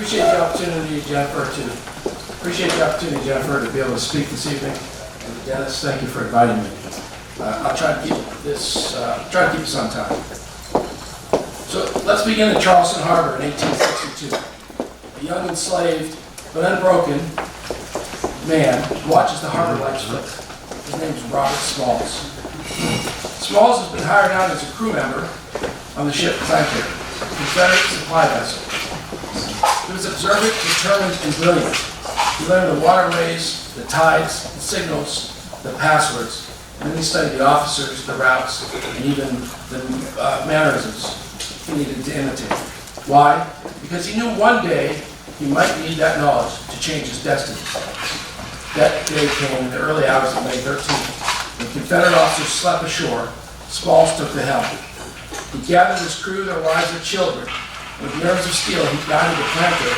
appreciate the opportunity, Jennifer, to be able to speak this evening. And Dennis, thank you for inviting me. I'll try to keep this on time. So let's begin in Charleston Harbor in 1862. A young enslaved but unbroken man watches the harbor lights flicker. His name is Robert Smalls. Smalls has been hired out as a crew member on the ship Planter, a Confederate supply vessel. He was observant, determined, and brilliant. He learned the waterways, the tides, the signals, the passwords, and then he studied the officers, the routes, and even the mannerisms he needed to imitate. Why? Because he knew one day he might need that knowledge to change his destiny. That day came in the early hours of May 13th. When Confederate officers slept ashore, Smalls took the helm. He gathered his crew, their wives, and children. With nerves of steel, he guided the Planter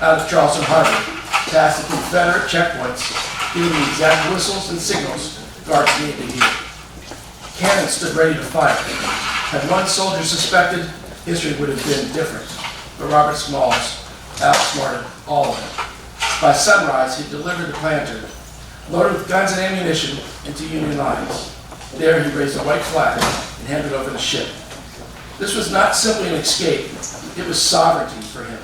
out of Charleston Harbor, past the Confederate checkpoints, giving the exact whistles and signals guards needed to hear. Cannon stood ready to fire. Had one soldier suspected, history would have been different. But Robert Smalls outsmarted all of them. By sunrise, he delivered the Planter, loaded with guns and ammunition, into Union lines. There, he raised a white flag and handed over the ship. This was not simply an escape. It was sovereignty for him.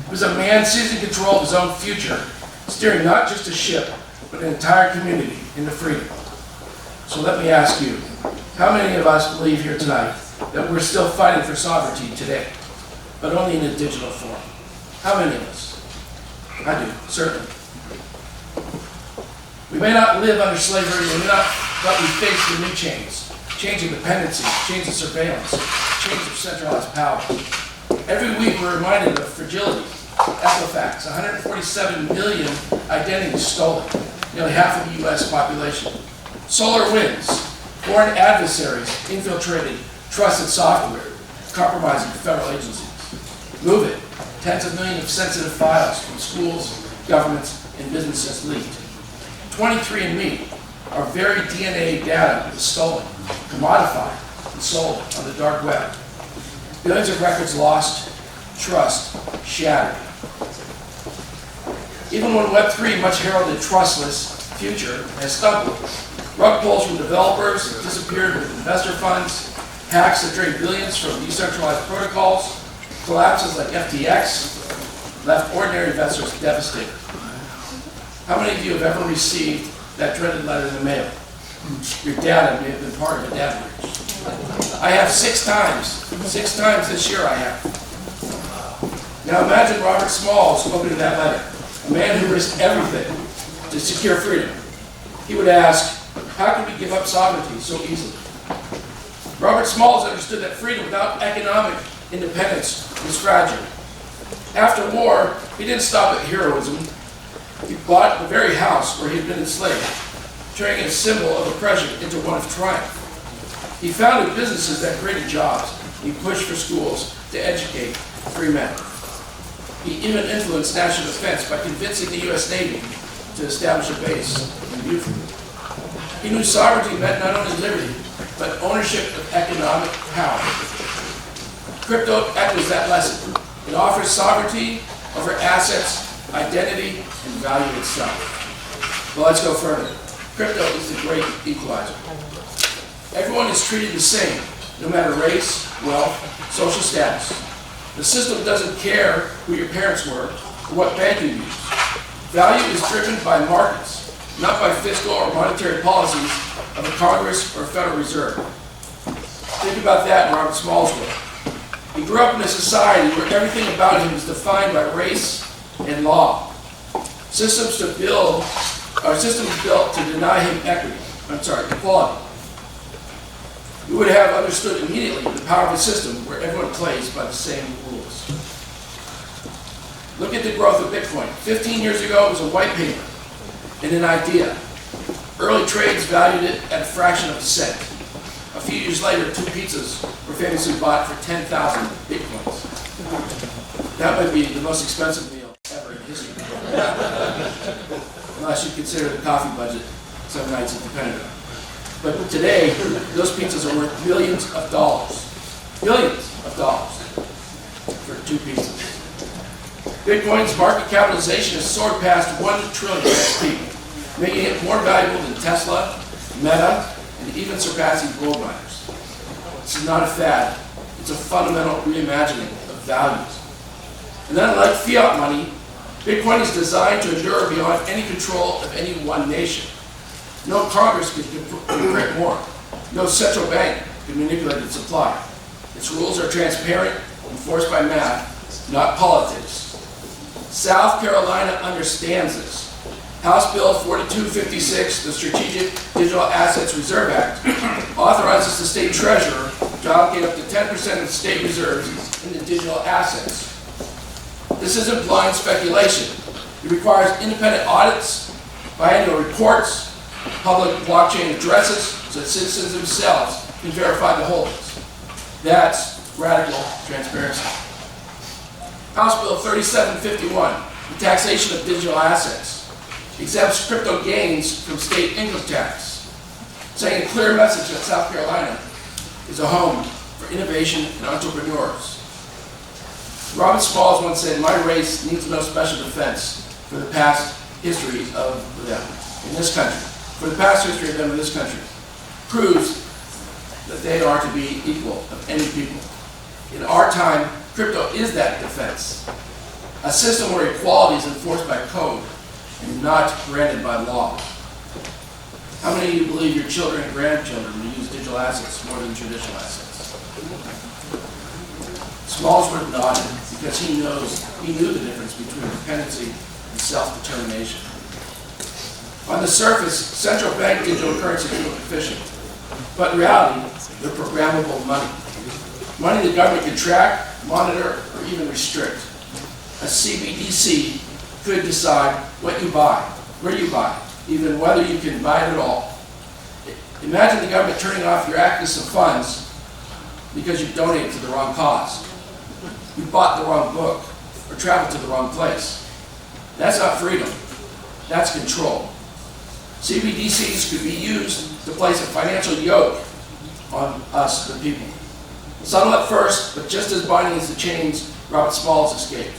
It was a man seizing control of his own future, steering not just a ship, but an entire community into freedom. So let me ask you, how many of us believe here tonight that we're still fighting for sovereignty today, but only in a digital form? How many of us? I do, certainly. We may not live under slavery, but we face the new change of dependency, change of surveillance, change of centralized power. Every week we're reminded of fragility, Equifax, 147 million identities stolen, nearly half of the U.S. population. Solar winds, foreign adversaries infiltrated trusted software, compromising federal agencies. Move it, tens of millions of sensitive files from schools, governments, and businesses leaked. 23andMe, our very DNA data is stolen, commodified, and sold on the dark web. Billions of records lost, trust shattered. Even when Web3, much heralded trustless future, has stumbled, rug pulls from developers disappeared with investor funds, hacks that drained billions from decentralized protocols, collapses like FTX left ordinary investors devastated. How many of you have ever received that dreaded letter in the mail? Your data may have been part of a data breach. I have 6 times. 6 times this year I have. Now imagine Robert Smalls opening that letter, a man who risked everything to secure freedom. He would ask, how can we give up sovereignty so easily? Robert Smalls understood that freedom without economic independence was fragile. After war, he didn't stop at heroism. He bought the very house where he had been enslaved, turning a symbol of oppression into one of triumph. He founded businesses that created jobs. He pushed for schools to educate free men. He even influenced national defense by convincing the U.S. Navy to establish a base in Beaufort. He knew sovereignty meant not only liberty, but ownership of economic power. Crypto echoes that lesson. It offers sovereignty over assets, identity, and value itself. Well, let's go further. Crypto is the great equalizer. Everyone is treated the same, no matter race, wealth, social status. The system doesn't care who your parents were or what bank you use. Value is driven by markets, not by fiscal or monetary policies of a Congress or Federal Reserve. Think about that in Robert Smalls' world. He grew up in a society where everything about him is defined by race and law. Systems built to deny him equality. We would have understood immediately the power of a system where everyone plays by the same rules. Look at the growth of Bitcoin. 15 years ago, it was a white paper and an idea. Early trades valued it at a fraction of a cent. A few years later, 2 pizzas were famously bought for 10,000 Bitcoins. That might be the most expensive meal ever in history. Unless you consider the coffee budget some nights at the Pentagon. But today, those pizzas are worth billions of dollars. Billions of dollars for 2 pizzas. Bitcoin's market capitalization has soared past $1 trillion peak, making it more valuable than Tesla, Meta, and even surpassing gold miners. This is not a fad, it's a fundamental reimagining of values. And unlike fiat money, Bitcoin is designed to endure beyond any control of any one nation. No Congress can print more. No central bank can manipulate its supply. Its rules are transparent, enforced by math, not politics. South Carolina understands this. House Bill 4256, the Strategic Digital Assets Reserve Act, authorizes the state treasurer to allocate up to 10% of state reserves into digital assets. This isn't blind speculation. It requires independent audits, biannual reports, public blockchain addresses, so that citizens themselves can verify the holdings. That's radical transparency. House Bill 3751, the taxation of digital assets, exempts crypto gains from state income tax, sending a clear message that South Carolina is a home for innovation and entrepreneurs. Robert Smalls once said, "My race needs no special defense for the past history of them in this country. For the past history of them in this country proves that they are to be equal of any people. In our time, crypto is that defense, a system where equality is enforced by code and not granted by law." How many of you believe your children and grandchildren will use digital assets more than traditional assets? Smallsworth nodded because he knew the difference between dependency and self-determination. On the surface, central bank digital currencies look efficient, but in reality, they're programmable money. Money the government can track, monitor, or even restrict. A CBDC could decide what you buy, where you buy, even whether you can buy it at all. Imagine the government turning off your access to funds because you donated to the wrong cause. You bought the wrong book or traveled to the wrong place. That's not freedom, that's control. CBDCs could be used to place a financial yoke on us, the people. Subtle at first, but just as binding as the chains Robert Smalls escaped.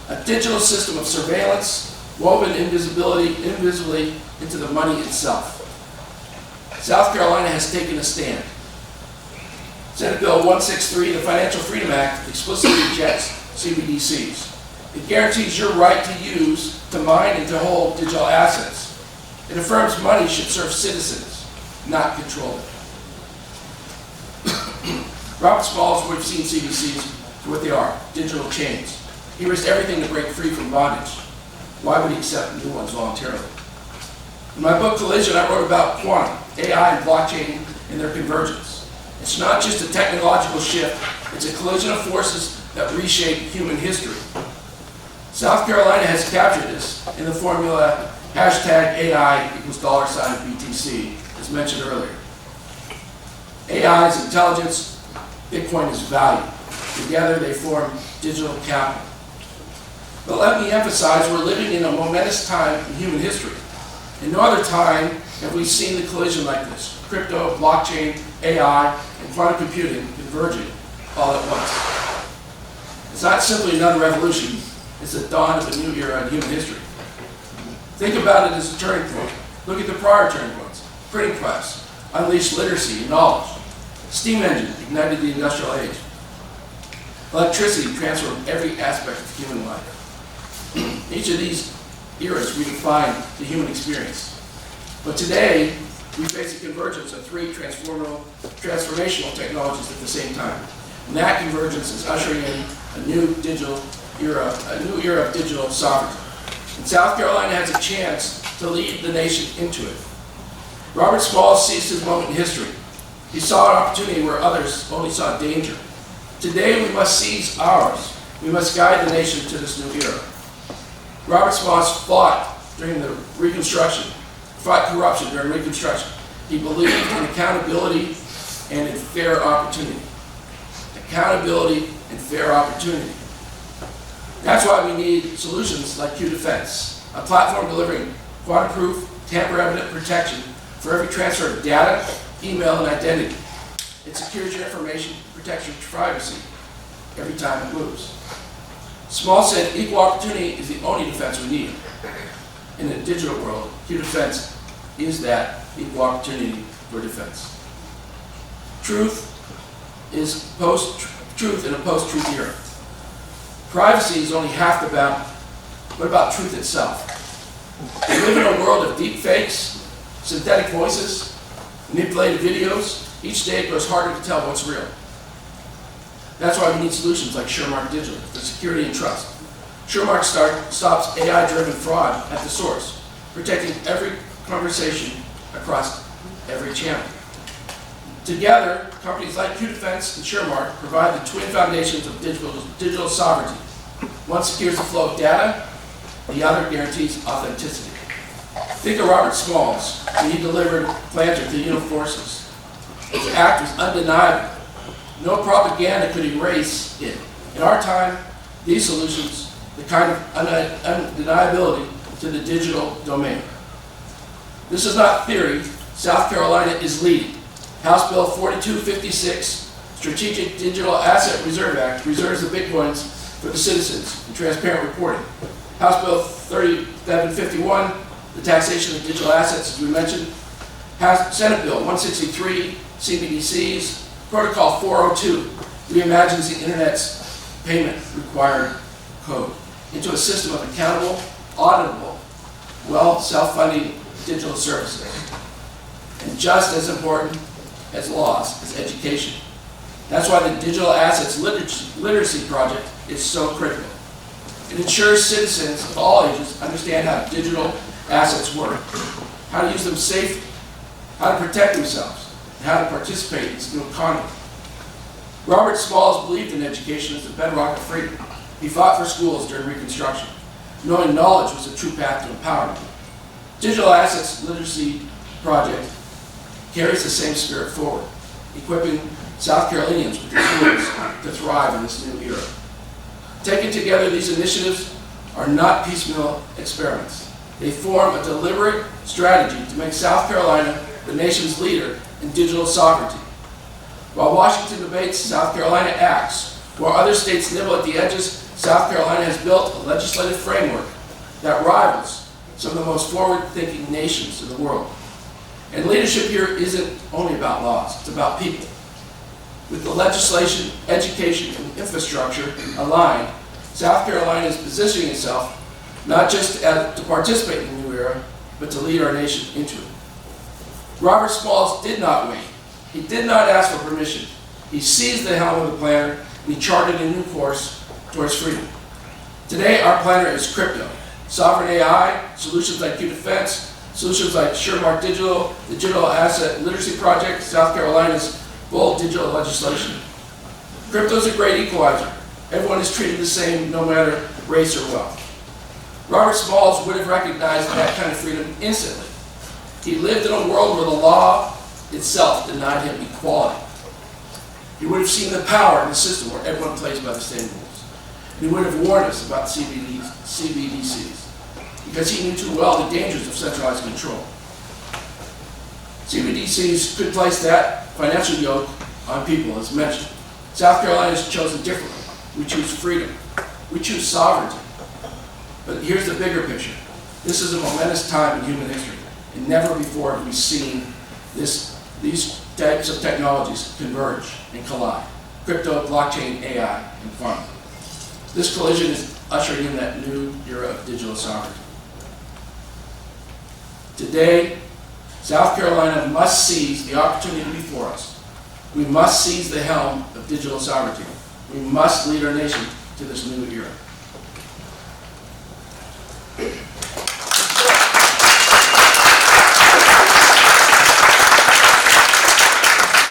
A digital system of surveillance woven invisibly into the money itself. South Carolina has taken a stand. Senate Bill 163, the Financial Freedom Act, explicitly rejects CBDCs. It guarantees your right to use, to mine, and to hold digital assets. It affirms money should serve citizens, not control it. Robert Smalls would have seen CBDCs for what they are, digital chains. He risked everything to break free from bondage. Why would he accept new ones voluntarily? In my book, Collision, I wrote about quantum, AI, and blockchain and their convergence. It's not just a technological shift, it's a collision of forces that reshape human history. South Carolina has captured this in the formula hashtag AI equals $BTC, as mentioned earlier. AI is intelligence, Bitcoin is value. Together they form digital capital. But let me emphasize, we're living in a momentous time in human history. In no other time have we seen the collision like this. Crypto, blockchain, AI, and quantum computing converging all at once. It's not simply another revolution, it's the dawn of a new era in human history. Think about it as a turning point. Look at the prior turning points. Printing press unleashed literacy and knowledge. Steam engine ignited the industrial age. Electricity transformed every aspect of human life. Each of these eras redefined the human experience. But today, we face a convergence of three transformational technologies at the same time. And that convergence is ushering in a new era of digital sovereignty. And South Carolina has a chance to lead the nation into it. Robert Smalls seized his moment in history. He saw an opportunity where others only saw danger. Today, we must seize ours. We must guide the nation to this new era. Robert Smalls fought during the Reconstruction, fought corruption during Reconstruction. He believed in accountability and in fair opportunity. Accountability and fair opportunity. That's why we need solutions like Q-Defense, a platform delivering quantum-proof, tamper-evident protection for every transfer of data, email, and identity. It secures your information, protects your privacy every time it moves. Small said equal opportunity is the only defense we need. In the digital world, Q-Defense is that equal opportunity for defense. Truth is truth in a post-truth era. Privacy is only half the battle. What about truth itself? We live in a world of deep fakes, synthetic voices, manipulated videos. Each day it grows harder to tell what's real. That's why we need solutions like SureMark Digital for security and trust. SureMark stops AI-driven fraud at the source, protecting every conversation across every channel. Together, companies like Q-Defense and SureMark provide the twin foundations of digital sovereignty. One secures the flow of data, the other guarantees authenticity. Think of Robert Smalls when he delivered Planter to the Union Forces. His act was undeniable. No propaganda could erase it. In our time, these solutions, the kind of undeniability to the digital domain. This is not theory. South Carolina is leading. House Bill 4256, Strategic Digital Asset Reserve Act, reserves the bitcoins for the citizens in transparent reporting. House Bill 3751, the taxation of digital assets, as we mentioned. Senate Bill 163, CBDCs. Protocol 402 reimagines the Internet's payment required code into a system of accountable, auditable, self-funding digital services. And just as important as laws is education. That's why the Digital Assets Literacy Project is so critical. It ensures citizens of all ages understand how digital assets work, how to use them safely, how to protect themselves, and how to participate in this new economy. Robert Smalls believed in education as the bedrock of freedom. He fought for schools during Reconstruction, knowing knowledge was a true path to empowerment. Digital Assets Literacy Project carries the same spirit forward, equipping South Carolinians with the tools to thrive in this new era. Taken together, these initiatives are not piecemeal experiments. They form a deliberate strategy to make South Carolina the nation's leader in digital sovereignty. While Washington debates, South Carolina acts. While other states nibble at the edges, South Carolina has built a legislative framework that rivals some of the most forward-thinking nations in the world. And leadership here isn't only about laws, it's about people. With the legislation, education, and infrastructure aligned, South Carolina is positioning itself not just to participate in the new era, but to lead our nation into it. Robert Smalls did not wait. He did not ask for permission. He seized the helm of the planner, and he charted a new course towards freedom. Today, our planner is crypto, sovereign AI, solutions like Q-Defense, solutions like SureMark Digital, the Digital Asset Literacy Project, South Carolina's bold digital legislation. Crypto is a great equalizer. Everyone is treated the same, no matter race or wealth. Robert Smalls would have recognized that kind of freedom instantly. He lived in a world where the law itself denied him equality. He would have seen the power in the system where everyone plays by the same rules. He would have warned us about CBDCs, because he knew too well the dangers of centralized control. CBDCs could place that financial yoke on people, as mentioned. South Carolina has chosen differently. We choose freedom. We choose sovereignty. But here's the bigger picture. This is a momentous time in human history, and never before have we seen these types of technologies converge and collide. Crypto, blockchain, AI, and pharma. This collision is ushering in that new era of digital sovereignty. Today, South Carolina must seize the opportunity before us. We must seize the helm of digital sovereignty. We must lead our nation to this new era.